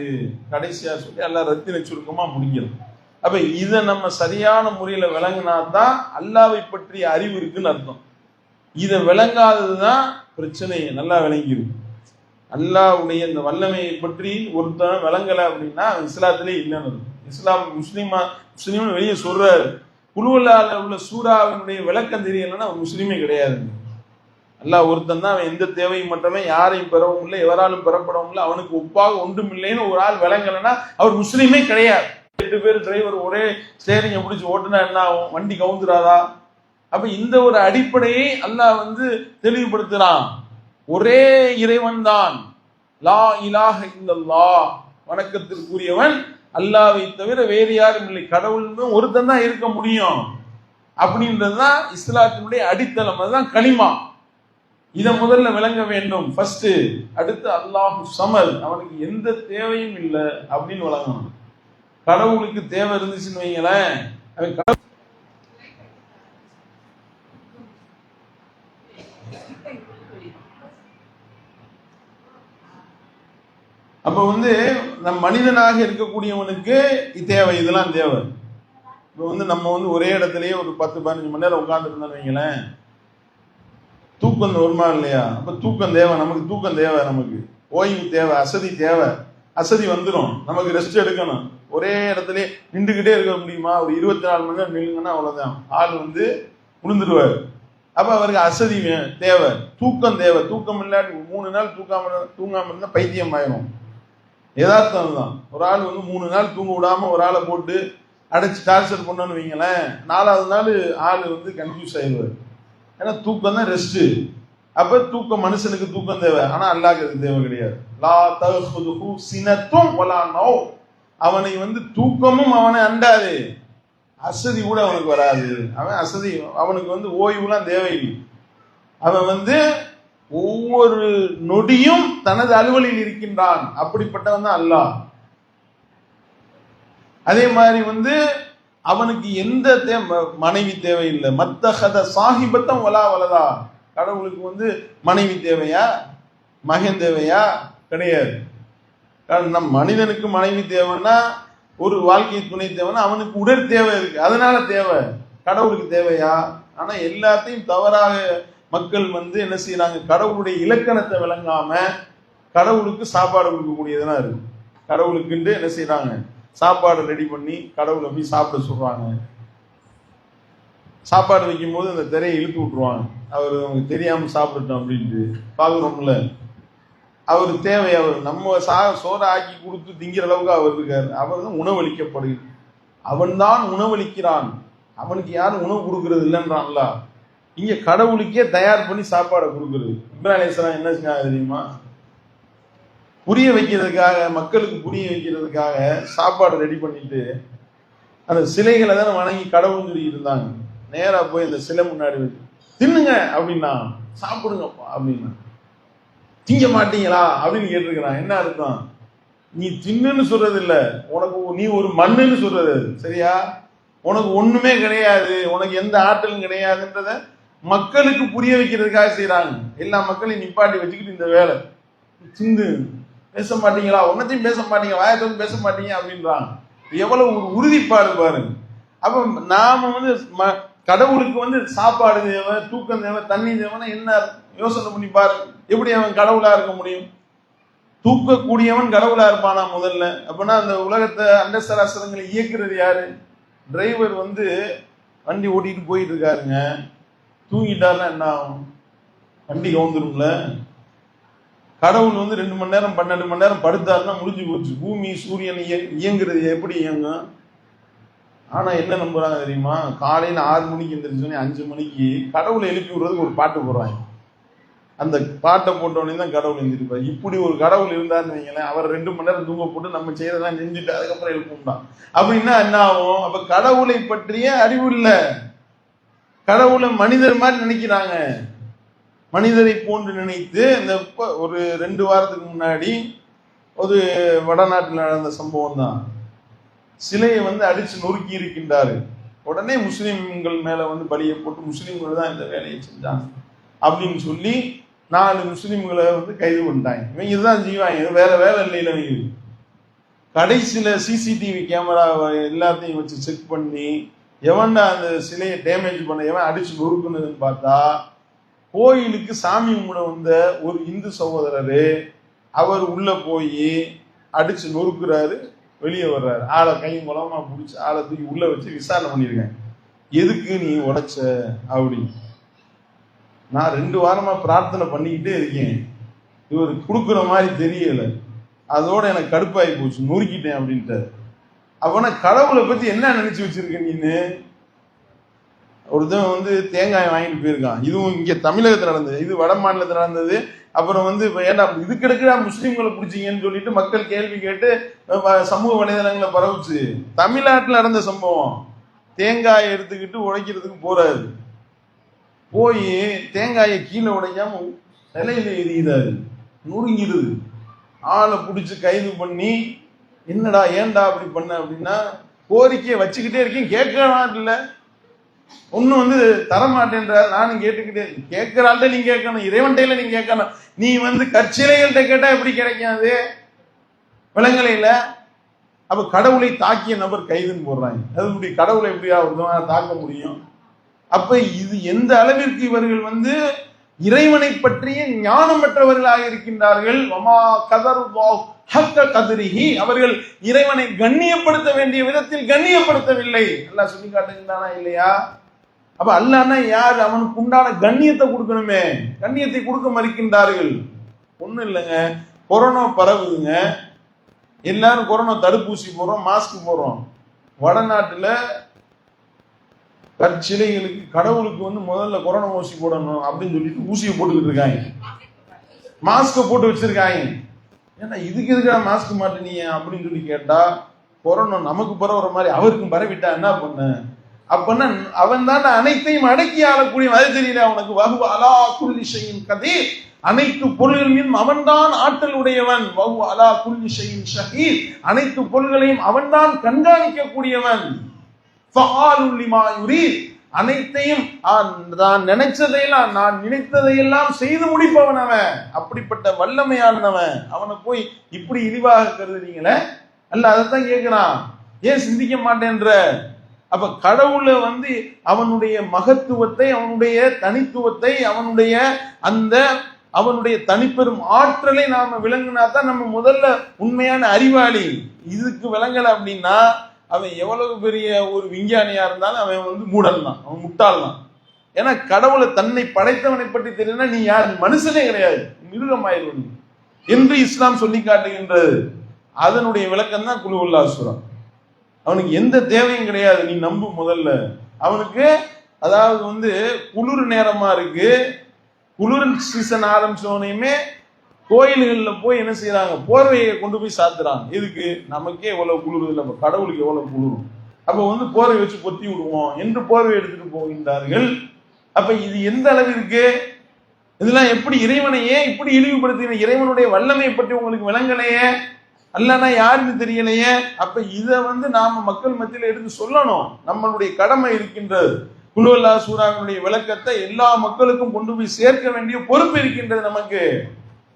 கடைசியா சொல்லி அல்லாஹ் ரத்தின சுருக்கமா முடிக்கிறது. அப்ப இதை நம்ம சரியான முறையில விளங்கினாதான் அல்லாவை பற்றிய அறிவு இருக்குன்னு அர்த்தம். இதை விளங்காததுதான் பிரச்சனையை. நல்லா விளங்கிடும். அல்லாஹ்வுடைய இந்த வல்லமையை பற்றி ஒருத்தன் விளங்கலை அப்படின்னா இஸ்லாத்திலே இல்லைன்னு. இஸ்லாம் முஸ்லீம் வெளியே சொல்றாரு. குழுவல்லால உள்ள சூறாவினுடைய விளக்கம் தெரியலைன்னா அவன் முஸ்லீமே கிடையாது. அல்லாஹ் ஒருத்தன் தான், அவன் எந்த தேவையும் மட்டுமே, யாரையும் பெறவும் இல்லை, எவராலும் பெறப்படவும் இல்லை, அவனுக்கு ஒப்பாக ஒன்றும் இல்லைன்னு ஒரு ஆள் விளங்கலைன்னா அவர் முஸ்லீமே கிடையாது. 8 பேர் டிரைவர் ஒரே ஸ்டேரிங்கை பிடிச்சி ஓட்டுனா என்ன ஆகும், வண்டி கவுந்துராதா? அப்ப இந்த ஒரு அடிப்படையை அல்லாஹ் தெளிவுபடுத்துறான். ஒரே இறைவன் தான், லா இலாஹ இல்லல்லாஹ், வணக்கத்திற்குரியவன் அல்லாஹ்வை தவிர வேறு யாரும் இல்லை, கடவுள் ஒருத்தன் தான் இருக்க முடியும் அப்படின்றதுதான் இஸ்லாத்தினுடைய அடித்தளம். அதுதான் களிமா. இதை முதல்ல விளங்க வேண்டும் ஃபர்ஸ்ட். அடுத்து அல்லாஹு சமத், அவனுக்கு எந்த தேவையும் இல்லை அப்படின்னு விளங்கணும். கடவுளுக்கு தேவை இருந்துச்சுன்னு வைங்களேன், அவன் அப்ப நம் மனிதனாக இருக்கக்கூடியவனுக்கு தேவை, இதெல்லாம் தேவை. இப்ப நம்ம ஒரே இடத்துலயே ஒரு 10-15 மணி நேரம் உட்கார்ந்து இருந்தோம்னு வைங்களேன், தூக்கம் வருமா இல்லையா? அப்ப தூக்கம் தேவை, நமக்கு தூக்கம் தேவை, நமக்கு ஓய்வு தேவை, அசதி தேவை. அசதி வந்துடும், நமக்கு ரெஸ்ட் எடுக்கணும். ஒரே இடத்துல நின்றுகிட்டே இருக்க முடியுமா? ஒரு 24 மணி நேரம் நில்லுங்கன்னா அவ்வளவுதான், ஆள் விழுந்துடுவார். அப்ப அவருக்கு அசதி தேவை, தூக்கம் தேவை. தூக்கம் இல்லாட்டி 3 நாள் தூங்காம இருந்தா பைத்தியம் ஆயிரும். யதார்த்தம் தான். ஒரு ஆள் 3 நாள் தூங்க விடாம ஒரு ஆளை போட்டு அடைச்சு டார்ச்சர் பண்ணோன்னு வைங்களேன், 4வது நாள் ஆள் கன்ஃபியூஸ் ஆயிடுவார். ஏன்னா தூக்கம் தான் ரெஸ்ட். அப்ப தூக்கம், மனுஷனுக்கு தூக்கம் தேவை, ஆனா அல்லாஹ்க்கு அது தேவை கிடையாது. லா தஹுதுஹு சினத்தும் வலா நௌம், அவனை வந்து தூக்கமும் அவனை அண்டாது, அசதி கூட அவனுக்கு வராது. அவன் அசதி, அவனுக்கு வந்து ஓய்வுலாம் தேவையில்லை. அவன் வந்து ஒவ்வொரு நொடியும் தனது அலுவலில் இருக்கின்றான். அப்படிப்பட்டவன் தான் அல்லாஹ். அதே மாதிரி வந்து அவனுக்கு எந்த மனைவி தேவையில்லை. மத்தஹத சாஹிபத்தம் வலா வலதா, கடவுளுக்கு வந்து மனைவி தேவையா, மகன் தேவையா? கிடையாது. நம் மனிதனுக்கு மனைவி தேவைன்னா, ஒரு வாழ்க்கை துணை தேவைன்னா அவனுக்கு உடல் தேவை இருக்கு, அதனால தேவை. கடவுளுக்கு தேவையா? ஆனா எல்லாத்தையும் தவறாக மக்கள் வந்து என்ன செய்யறாங்க, கடவுளுடைய இலக்கணத்தை விளங்காம கடவுளுக்கு சாப்பாடு கொடுக்கக்கூடியதெல்லாம் இருக்கு. கடவுளுக்குன்ட்டு என்ன செய்யறாங்க, சாப்பாடு ரெடி பண்ணி கடவுளை போய் சாப்பிட சொல்றாங்க. சாப்பாடு வைக்கும் போது அந்த திரையை இழுத்து விட்டுருவாங்க, அவர் அவங்க தெரியாம சாப்பிட்டுட்டோம் அப்படின்ட்டு. பாக்குறோம்ல, அவரு தேவை, அவர் நம்ம சோறை ஆக்கி கொடுத்து திங்கிற அளவுக்கு அவர் இருக்காரு. அவர் தான் உணவளிக்கப்படுகிறது, அவன் தான் உணவளிக்கிறான், அவனுக்கு யாரும் உணவு கொடுக்கறது இல்லைன்றான்ல. இங்க கடவுளுக்கே தயார் பண்ணி சாப்பாடை கொடுக்கறது. இப்ராஹிம் அலைஹிஸ்ஸலாம் என்ன செஞ்சாங்க தெரியுமா? புரிய வைக்கிறதுக்காக, மக்களுக்கு புரிய வைக்கிறதுக்காக சாப்பாடு ரெடி பண்ணிட்டு அந்த சிலைகளை தானே வணங்கி கடவுள்னு சொல்லி இருந்தாங்க. நேரா போய் அந்த சிலை முன்னாடி வச்சு தின்னுங்க அப்படின்னா, சாப்பிடுங்கப்பா அப்படின்னா, திங்க மாட்டீங்களா அப்படின்னு கேட்டிருக்கிறான். என்ன அர்த்தம்? நீ தின்னுன்னு சொல்றது இல்ல, உனக்கு நீ ஒரு மண்ணுன்னு சொல்றது, சரியா? உனக்கு ஒண்ணுமே கிடையாது, உனக்கு எந்த ஆற்றலும் கிடையாதுன்றத மக்களுக்கு புரிய வைக்கிறதுக்காக செய்யறாங்க. எல்லா மக்களையும் நிப்பாட்டி வச்சுக்கிட்டு இந்த வேலை, சிந்து பேச மாட்டீங்களா, ஒன்னத்தையும் பேச மாட்டீங்க, வாயத்தோடு பேச மாட்டீங்க அப்படின்றாங்க. எவ்வளவு ஒரு உறுதிப்பாடு பாருங்க. அப்ப நாம வந்து கடவுளுக்கு வந்து சாப்பாடு தேவை, தூக்கம் தேவை, தண்ணி தேவைன்னா என்ன யோசனை பண்ணி பாரு. எப்படி அவன் கடவுளா இருக்க முடியும்? தூக்கக்கூடியவன் கடவுளா இருப்பானா முதல்ல? அப்படின்னா அந்த உலகத்தை அண்டசராசரங்களை இயக்குறது யாரு? டிரைவர் வந்து வண்டி ஓட்டிட்டு போயிட்டு இருக்காருங்க, தூங்கிட்டாருன்னா என்ன ஆகும்? வண்டி கவுந்துரும்ல. கடவுள் வந்து 2 மணி நேரம் 12 மணி நேரம் படுத்தாருன்னா முடிஞ்சு போச்சு. பூமி சூரியன் இயங்குறது எப்படி இயங்கும்? ஆனா என்ன நம்புறாங்க தெரியுமா? காலையில 6 மணிக்கு எந்திரிச்சோன்னே 5 மணிக்கு கடவுளை எழுப்பி விடுறதுக்கு ஒரு பாட்டு போடுறாங்க. அந்த பாட்டை போட்டோடனே தான் கடவுள் எழுந்திருப்பார். இப்படி ஒரு கடவுள் இருந்தாருன்னு வைங்களேன், அவர் 2 மணி நேரம் தூங்க போட்டு நம்ம செய்யறதெல்லாம் செஞ்சுட்டு அதுக்கப்புறம் எழுப்பும்தான். அப்படின்னா என்ன ஆகும்? அப்ப கடவுளை பற்றிய அறிவு இல்லை, கடவுளை மனிதர் மாதிரி நினைக்கிறாங்க. மனிதரை போன்று நினைத்து இந்த ஒரு 2 வாரத்துக்கு முன்னாடி ஒரு வடநாட்டில் நடந்த சம்பவம் தான். சிலையை வந்து அடிச்சு நொறுக்கி இருக்கின்றாரு. உடனே முஸ்லிம்கள் மேல வந்து பலியை போட்டு முஸ்லிம்கள் தான் இந்த வேலையை செஞ்சாங்க அப்படின்னு சொல்லி 4 முஸ்லிம்களை வந்து கைது பண்ணிட்டாங்க. இவங்க இதுதான் செய்வாங்க, வேற வேலை இல்லையில. கடைசியில சிசிடிவி கேமரா எல்லாத்தையும் வச்சு செக் பண்ணி எவன்டா அந்த சிலையை டேமேஜ் பண்ண, எவன் அடிச்சு நொறுக்குனதுன்னு பார்த்தா, கோயிலுக்கு சாமி கும்பிட வந்த ஒரு இந்து சகோதரரு. அவர் உள்ள போய் அடிச்சு நொறுக்குறாரு, வெளியே வர்றாரு. ஆளை கை மூலமா பிடிச்சி ஆளை தூக்கி உள்ள வச்சு விசாரணை பண்ணியிருக்கேன், எதுக்கு நீ உடைச்ச அப்படின்னு. நான் 2 வாரமா பிரார்த்தனை பண்ணிக்கிட்டே இருக்கேன், இவர் கொடுக்குற மாதிரி தெரியல, அதோட எனக்கு கடுப்பாகி போச்சு, நொறுக்கிட்டேன் அப்படின்ட்டு. அவனை கடவுளை பத்தி என்ன நினைச்சு வச்சிருக்க நீன்னு? ஒருத்தன் வந்து தேங்காய் வாங்கிட்டு போயிருக்கான். இதுவும் இங்க தமிழகத்தில் நடந்தது, இது வட மாநிலத்தில் நடந்தது. அப்புறம் வந்து ஏன்னா இது கிடக்குடா முஸ்லீம்களை பிடிச்சிங்கன்னு சொல்லிட்டு மக்கள் கேள்வி கேட்டு சமூக வலைதளங்களை பரவுச்சு. தமிழ்நாட்டில் நடந்த சம்பவம். தேங்காயை எடுத்துக்கிட்டு உடைக்கிறதுக்கு போறாரு, போய் தேங்காயை கீழே உடைக்காம நிலையில எரியுதாரு, நொறுங்கிடுது. ஆளை பிடிச்சி கைது பண்ணி, என்னடா ஏன்டா அப்படி பண்ண அப்படின்னா, கோரிக்கையை வச்சுக்கிட்டே இருக்கேன், கேட்கலாம் இல்லை, ஒன்னும் வந்து தரமாட்டேன்ற. நானும் கேட்டுக்கிட்டே, கேட்கிறாள்கிட்ட நீங்க கேட்கணும், இறைவன்டையில நீங்க கேட்கணும். நீ வந்து கற்சிலைகள்கிட்ட கேட்டா எப்படி கிடைக்காது? விலங்கலையில. அப்ப கடவுளை தாக்கிய நபர் கைதுன்னு போடுறாங்க. அது இப்படி கடவுளை எப்படியா தாக்க முடியும்? அப்ப இது எந்த அளவிற்கு இவர்கள் வந்து இறைவனை பற்றிய ஞானமற்றவர்களாக இருக்கின்றார்கள். அவர்கள் இறைவனை கண்ணியப்படுத்த வேண்டிய விதத்தில் கண்ணியப்படுத்தவில்லை. அல்லாஹ் சொல்லி காட்டுகின்றானா இல்லையா? அப்ப அல்லாஹ்னா யார்? அவனுக்கு உண்டான கண்ணியத்தை கொடுக்கணுமே, கண்ணியத்தை கொடுக்க மறுக்கின்றார்கள். ஒண்ணும் இல்லைங்க, கொரோனா பரவுதுங்க, எல்லாரும் கொரோனா தடுப்பூசி போடுறோம், மாஸ்க் போடுறோம். வடநாட்டுல கற்சிலைகளுக்கு கடவுளுக்கு வந்து முதல்ல கொரோனா ஊசி போடணும் அப்படின்னு சொல்லிட்டு ஊசியை போட்டுக்கிட்டு இருக்காங்க, மாஸ்கை போட்டு வச்சிருக்காங்க. ஏன்னா இதுக்கு எதுக்காக மாஸ்க் மாட்டினீங்க அப்படின்னு சொல்லி கேட்டா, கொரோனா நமக்கு பரவுற மாதிரி அவருக்கும் பரவிட்டா என்ன பண்ண, அப்பன்னா அவன் தான் அனைத்தையும் அடக்கி ஆளக்கூடிய, அது தெரியல அவனுக்கு. வஹு அலா குல்லி ஷைஇன் கதீர், அனைத்து பொருள்களிலும் அவன்தான் ஆற்றல் உடையவன். வஹு அலா குல்லி ஷைஇன் ஷஹீத், அனைத்து பொருள்களையும் அவன்தான் கண்காணிக்கக்கூடியவன். ஃபஆலுல் லிமா யுரீத், அனைத்தையும் நான் நினைச்சதையெல்லாம் நான் நினைத்ததையெல்லாம் செய்து முடிப்பவன் அவன். அப்படிப்பட்ட வல்லமையானவன். அவனை போய் இப்படி இழிவாக கருதுறீங்களே. அல்ல அதைத்தான் கேட்கிறான், ஏன் சிந்திக்க மாட்டேன்ற? அப்ப கடவுளை வந்து அவனுடைய மகத்துவத்தை, அவனுடைய தனித்துவத்தை, அவனுடைய தனிப்பெரும் ஆற்றலை நாம விளங்கினா தான் நம்ம முதல்ல உண்மையான அறிவாளி. இதுக்கு விளங்கல அப்படின்னா அவன் எவ்வளவு பெரிய ஒரு விஞ்ஞானியா இருந்தாலும் அவன் வந்து மூடல் தான், அவன் முட்டாள் தான். ஏன்னா கடவுளை தன்னை படைத்தவனை பற்றி தெரியலன்னா நீ யார், மனுஷனே கிடையாது, மிருகமாயிருவன் என்று இஸ்லாம் சொல்லி காட்டுகின்றது. அதனுடைய விளக்கம் தான் குல் ஹுவல்லாஹ் சூரா. அவனுக்கு எந்த தேவையும் கிடையாது, நீ நம்பு முதல்ல. அவனுக்கு அதாவது வந்து குளிர் நேரமா இருக்கு, குளிர் சீசன் ஆரம்பிச்சோனையுமே கோயில்களில் போய் என்ன செய்யறாங்க, போர்வையை கொண்டு போய் சாத்துறாங்க. இதுக்கு நமக்கே எவ்வளவு குளிர் இல்லை, கடவுளுக்கு எவ்வளவு குளிரும், அப்ப வந்து போர்வை வச்சு பொத்தி விடுவோம் என்று போர்வை எடுத்துட்டு போகின்றார்கள். அப்ப இது எந்த அளவு இருக்கு, இதெல்லாம் எப்படி இறைவனையே இப்படி இழிவுபடுத்தின, இறைவனுடைய வல்லமையை பற்றி உங்களுக்கு விளங்கலையே, அல்லனா யாருன்னு தெரியலையே. அப்ப இத வந்து நாம மக்கள் மத்தியில எடுத்து சொல்லணும், நம்மளுடைய கடமை இருக்கின்றது. குல் ஹுவல்லாஹ் சூராவினுடைய விளக்கத்தை எல்லா மக்களுக்கும் கொண்டு போய் சேர்க்க வேண்டிய பொறுப்பு இருக்கின்றது நமக்கு.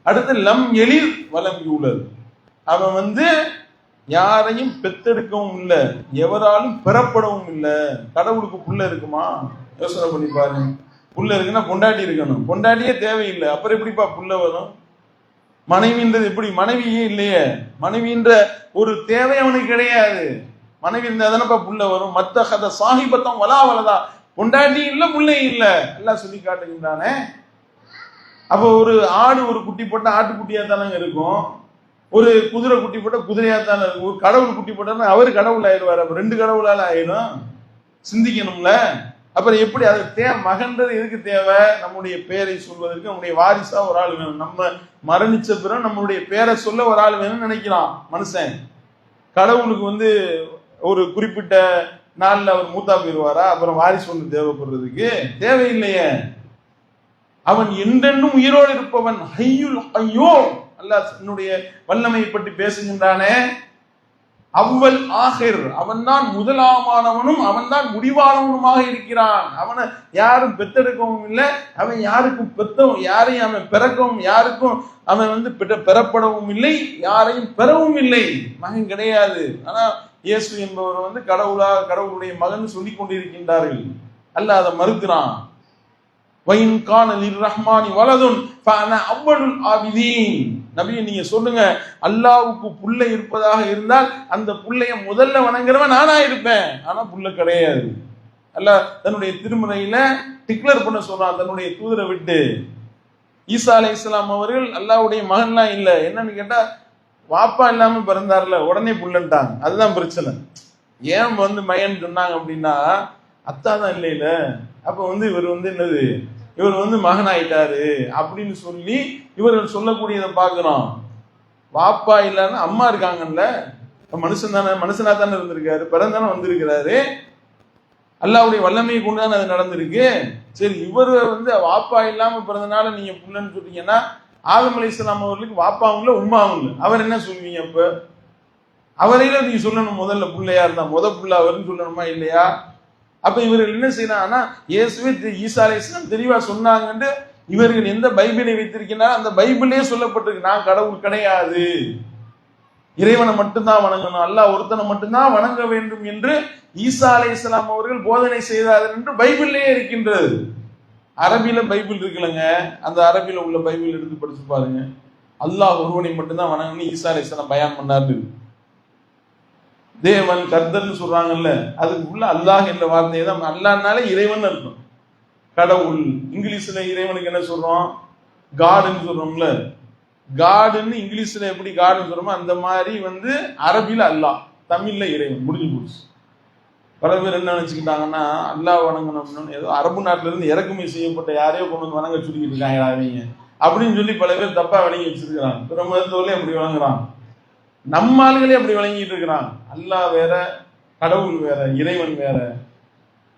அடுத்து லம் எழில் வலம் யூலல், அவன் வந்து யாரையும் பெத்தெடுக்கவும் இல்லை, எவராலும் பெறப்படவும் இல்லை. கடவுளுக்கு புள்ள இருக்குமா? யோசனை பண்ணி பாருங்க. புள்ள இருக்குன்னா பொண்டாட்டி இருக்கணும், பொண்டாட்டியே தேவையில்லை, அப்புறம் எப்படிப்பா புள்ள வரும்? மனைவின்றது எப்படி, மனைவியே இல்லையே, மனைவின்ற ஒரு தேவை அவனுக்கு கிடையாது. மனைவி இருந்தா தானப்பா புள்ள வரும். மத்த கதை சாஹிபத்தம் வலா வலதா, பொண்டாட்டி இல்ல புள்ளை இல்ல, எல்லாம் சொல்லி காட்டுகின்றானே. அப்ப ஒரு ஆடு ஒரு குட்டி போட்டா ஆட்டுக்குட்டியா தானங்க இருக்கும், ஒரு குதிரை குட்டி போட்டா குதிரையா தானே இருக்கும், ஒரு கடவுள் குட்டி போட்டா அவரு கடவுள் ஆயிடுவாரு. அப்ப ரெண்டு கடவுளால ஆயிடும், சிந்திக்கணும்ல. அப்புறம் எப்படி அது மகன்றது எதுக்கு தேவை? நம்முடைய பேரை சொல்வதற்கு நம்முடைய வாரிசா ஒரு ஆள் வேணும். நம்ம மரணிச்ச பிறகு நம்மளுடைய பேரை சொல்ல ஒரு ஆள் வேணும்னு நினைக்கிறான் மனுஷன். கடவுளுக்கு வந்து ஒரு குறிப்பிட்ட நாள்ல அவர் மூத்தா போயிருவாரா? அப்புறம் வாரிசு ஒன்று தேவைப்படுறதுக்கு தேவையில்லையே. அவன் என்றென்றும் உயிரோடு இருப்பவன், ஹய்யுல் கய்யூம். அல்லாஹ் என்னுடைய வல்லமை பற்றி பேசுகின்றானே. அவ்வல் ஆஹிர், அவன் தான் முதலாமானவனும் அவன் தான் முடிவானவனுமாக இருக்கிறான். அவனை யாரும் பெற்றெடுக்கவும் இல்லை, அவன் யாருக்கும் யாரையும் அவன் பிறக்கவும், யாருக்கும் அவன் வந்து பெறப்படவும் இல்லை, யாரையும் பெறவும் இல்லை, மகன் கிடையாது. ஆனா இயேசு என்பவர் வந்து கடவுளுடைய மகன் சொல்லி கொண்டிருக்கின்றார்கள். அல்லாஹ் அதை மறுக்கிறான். வைன் கான லிர்ரஹ்மானி வலதுன் ஃபஅனா அவ்வலுல் ஆபிதீன். நபியே நீங்க சொல்லுங்க, அல்லாஹ்வுக்கு புள்ள இருப்பதாக இருந்தால் அந்த புள்ளைய முதல்ல வணங்குறவன் நானா இருப்பேன். ஆனா புள்ள கிடையாது. அல்லாஹ் தன்னுடைய திருமறையில டிக்ளேர் பண்ண சொல்றான் தன்னுடைய தூதரை விட்டு. ஈசா அலைஹிஸ்ஸலாம் அவர்கள் அல்லாஹ்வுடைய மகன்லாம் இல்ல. என்னன்னு கேட்டா வாப்பா இல்லாம பிறந்தார்ல, உடனே புள்ளன்ட்டாங்க. அதுதான் பிரச்சனை. ஏன் வந்து மயன் சொன்னாங்க அப்படின்னா, அத்தா தான் இல்லையில, அப்ப வந்து இவர் வந்து என்னது, இவர் வந்து மகன் ஆயிட்டாரு அப்படின்னு சொல்லி இவர்கள் சொல்லக்கூடியதை பார்க்கிறோம். வாப்பா இல்லைன்னா அம்மா இருக்காங்கல்ல, மனுஷன் தானே, மனுஷனா தானே இருந்திருக்காரு, பிறந்தானே வந்திருக்கிறாரு, அல்லாஹ்வுடைய வல்லமையை கொண்டு தானே அது நடந்திருக்கு. சரி, இவர் வந்து வாப்பா இல்லாம பிறந்தனால நீங்க புள்ளன்னு சொல்றீங்கன்னா, ஆதம் அலைஹிஸ்ஸலாம் அவர்களுக்கு வாப்பாவும் இல்லை உம்மாவும் இல்லை, அவர் என்ன சொல்லுவீங்க? அப்ப அவரையில நீங்க சொல்லணும், முதல்ல பிள்ளையா இருந்தா புள்ள அவர்னு சொல்லணுமா இல்லையா? அப்ப இவர்கள் என்ன செய்யறாங்கன்னா, இயேசுவே ஈசா அலைஹிஸ்ஸலாம் தெளிவா சொன்னாங்கன்னு இவர்கள் எந்த பைபிளை வைத்திருக்கிறார் அந்த பைபிளே சொல்லப்பட்டிருக்கு, நான் கடவுள் கிடையாது, இறைவனை மட்டும்தான் வணங்கணும், அல்லாஹ் ஒருத்தனை மட்டும்தான் வணங்க வேண்டும் என்று ஈசா அலைஹிஸ்ஸலாம் அவர்கள் போதனை செய்தார்கள் என்று பைபிளே இருக்கின்றது. அரபியில பைபிள் இருக்குல்லங்க, அந்த அரபியில உள்ள பைபிள் எடுத்து படிச்சு பாருங்க. அல்லாஹ் ஒருவனை மட்டும்தான் வணங்கணும் ஈசா அலைஹிஸ்ஸலாம் பயான் பண்ணாரு. தேவன் கர்த்தர்னு சொல்றாங்கல்ல, அதுக்கு உள்ள அல்லாஹ் என்ற வார்த்தையை தான், அல்லாஹ்னாலே இறைவன் அர்த்தம். கடவுள் இங்கிலீஷ்ல இறைவனுக்கு என்ன சொல்றோம்? காடுன்னு சொல்றோம்ல. காடுன்னு இங்கிலீஷ்ல எப்படி காடுன்னு சொல்றோமோ அந்த மாதிரி வந்து அரபியில அல்லாஹ், தமிழ்ல இறைவன். முடிஞ்சு போச்சு. பல பேர் என்ன நினைச்சுக்கிட்டாங்கன்னா அல்லாஹ் வணங்கணும்னு ஏதோ அரபு நாட்டில இருந்து இறக்குமதி செய்யப்பட்ட யாரையோ கொண்டு வந்து வணங்க சொல்லிக்கிட்டு இருக்காங்க அவங்க அப்படின்னு சொல்லி பல பேர் தப்பா விளங்கி வச்சிருக்கிறாங்க. பிற மதத்தோர்லேயே அப்படி வழங்குறாங்க, நம்ம ஆளுகளே அப்படி வழங்கிட்டு இருக்கிறாங்க. அல்லாஹ் வேற, கடவுள் வேற, இறைவன் வேற.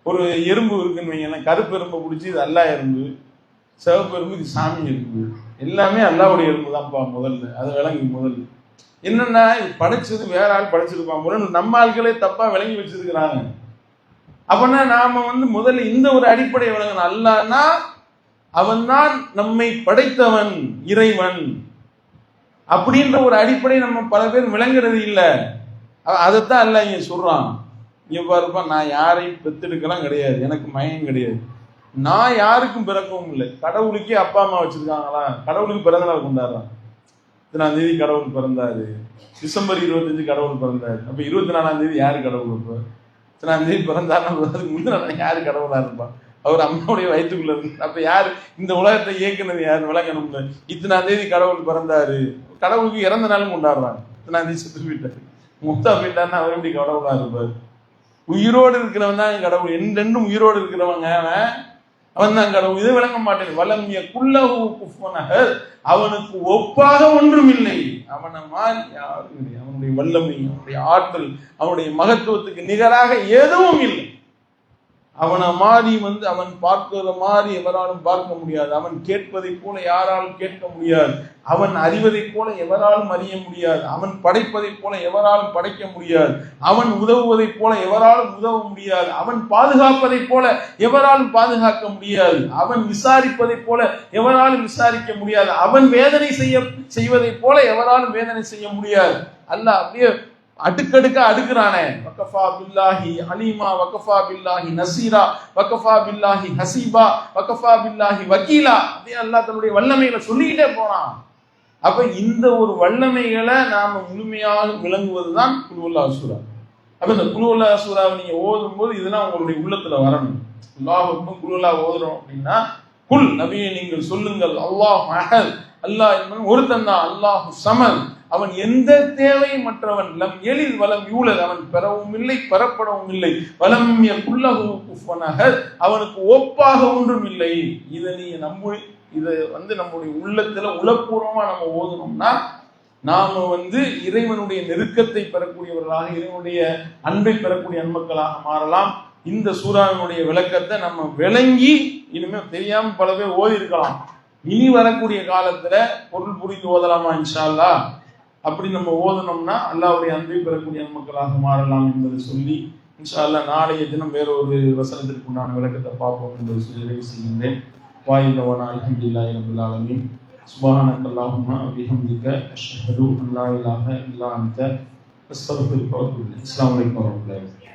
ஒரு எறும்பு இருக்குன்னு வைங்க, கருப்பு எறும்பை பிடிச்சி இது அல்லாஹ் எறும்பு, சிவப்பு எறும்பு இது சாமி எறும்பு, எல்லாமே அல்லாஹ்வுடைய எறும்பு தான்ப்பா. முதல்ல அதை விளங்கி முதல்ல என்னன்னா இது படைச்சது வேற ஆள் படைச்சிருப்பான் போல நம்ம ஆட்களே தப்பா விளங்கி வச்சிருக்கிறாங்க. அப்பனா நாம முதல்ல இந்த ஒரு அடிப்படை விளங்கணும். அல்லாஹ்னா அவன் தான் நம்மை படைத்தவன், இறைவன் அப்படின்ற ஒரு அடிப்படை நம்ம பல பேர் விளங்குறது இல்லை. அதைத்தான் அல்லாஹ் இங்க சொல்றான். இங்க பாருப்பா, நான் யாரையும் பெத்தெடுக்கலாம் கிடையாது, எனக்கு மயம் கிடையாது, நான் யாருக்கும் பிறக்கவும் இல்லை. கடவுளுக்கே அப்பா அம்மா வச்சிருக்காங்களா? கடவுளுக்கு பிறந்த நாள் கொண்டாடுறான். 3 கடவுள் பிறந்தாரு, டிசம்பர் 25 கடவுள் பிறந்தாரு. அப்ப 24 யாரு கடவுள்? இப்ப 3 பிறந்தாருன்னா அதுக்கு முந்தின யாரு கடவுளா இருப்பான்? அவர் அம்மாவுடைய வயிற்றுக்குள்ள இருக்கு. அப்ப யாரு இந்த உலகத்தை இயக்குனது? யாரு விளங்கணும்னு 3 கடவுள் பிறந்தாரு, கடவுளுக்கு இறந்த நாளும் கொண்டாடுறாங்க. 3 செத்து போயிட்டாரு, முத்தா போயிட்டாருன்னா அவர் எப்படி கடவுளா இருப்பாரு? உயிரோடு இருக்கிறவன் தான் கடவுள். ரெண்டும் உயிரோடு இருக்கிறவங்க அவன் தான் கடவுள். இதை விளங்க மாட்டேன். வலமிய குல்லஹு குஃபுவன் அஹத், அவனுக்கு ஒப்பாக ஒன்றும் இல்லை, அவனை மாதிரி யாரும் இல்லை. அவனுடைய வல்லமை, அவனுடைய ஆற்றல், அவனுடைய மகத்துவத்துக்கு நிகராக எதுவும் இல்லை. அவனை மாறி அவன் பார்க்கிற மாதிரி எவராலும் பார்க்க முடியாது. அவன் கேட்பதை போல யாராலும் கேட்க முடியாது. அவன் அறிவதை போல எவராலும் அறிய முடியாது. அவன் படைப்பதை போல எவராலும் படைக்க முடியாது. அவன் உதவுவதை போல எவராலும் உதவ முடியாது. அவன் பாதுகாப்பதை போல எவராலும் பாதுகாக்க முடியாது. அவன் விசாரிப்பதை போல எவராலும் விசாரிக்க முடியாது. அவன் வேதனை செய்வதை போல எவராலும் வேதனை செய்ய முடியாது. அல்லாஹ் அப்படியே அடுக்கடுக்க அடுக்குறானே. வகஃபா பில்லாஹி அலீமா, வகஃபா பில்லாஹி நசீரா, வகஃபா பில்லாஹி ஹசீபா, வகஃபா பில்லாஹி வக்கீலா. அப்படியே அல்லாஹ் தன்னுடைய வல்லமைகளை சொல்லிக்கிட்டே போறான். அப்ப இந்த ஒரு வல்லமைகளை நாம முழுமையாக விளங்குவதுதான் குல் ஹுவல்லாஹு சூரா. அப்ப இந்த குல் ஹுவல்லாஹு சூராவை நீங்க ஓதும் போது இதெல்லாம் உங்களுடைய உள்ளத்துல வரணும். அல்லாஹ் குல் ஹுவல்லாஹு ஓதுறோம் அப்படின்னா, குல் நபியை நீங்கள் சொல்லுங்கள், அல்லாஹ் அஹத், அல்லாஹ் என்பவன் ஒருத்தன் தான், அல்லாஹு ஸமத், அவன் எந்த தேவையும் மற்றவன், லம் எலித் வலம் யூலத், அவன் பெறவும் இல்லை பெறப்படவும் இல்லை, வலம் யகுல்லஹு குஃபுவன் அஹத், அவனுக்கு ஒப்பாக ஒன்றும் இல்லை. இதை நீங்க இதை நம்முடைய உள்ளத்துல உளப்பூர்வமா நம்ம ஓதணும்னா நாம இறைவனுடைய நெருக்கத்தை பெறக்கூடியவர்களாக, இறைவனுடைய அன்பை பெறக்கூடிய அன்பக்களாக மாறலாம். இந்த சூறாவினுடைய விளக்கத்தை நம்ம விளங்கி, இனிமே தெரியாம பல பேர் ஓதி இருக்கலாம், இனி வரக்கூடிய காலத்துல பொருள் புரிந்து ஓதலாமா இன்ஷா அல்லாஹ். அப்படி நம்ம ஓதனோம்னா அல்லாஹ்வுடைய அன்பை பெறக்கூடிய மக்களாக மாறலாம் என்பதை சொல்லி, இன்ஷா அல்லாஹ் நாளைய தினம் வேறொரு வசனத்திற்கு உண்டான விளக்கத்தை பார்ப்போம் என்பதை சொல்லி நிறைவு செய்கின்றேன். வாயில்லவனா அல்ஹம்துலில்லாஹி ரப்பில் ஆலமீன். சுப்ஹானக அல்லாஹும்ம வ பிஹம்திக அஷ்ஹது அன் லா இலாஹா இல்லா அன்த அஸ்தக்ஃபிருக வ அத்தூபு இலைக். அஸ்ஸலாமு அலைக்கும் வரஹ்மத்துல்லாஹி.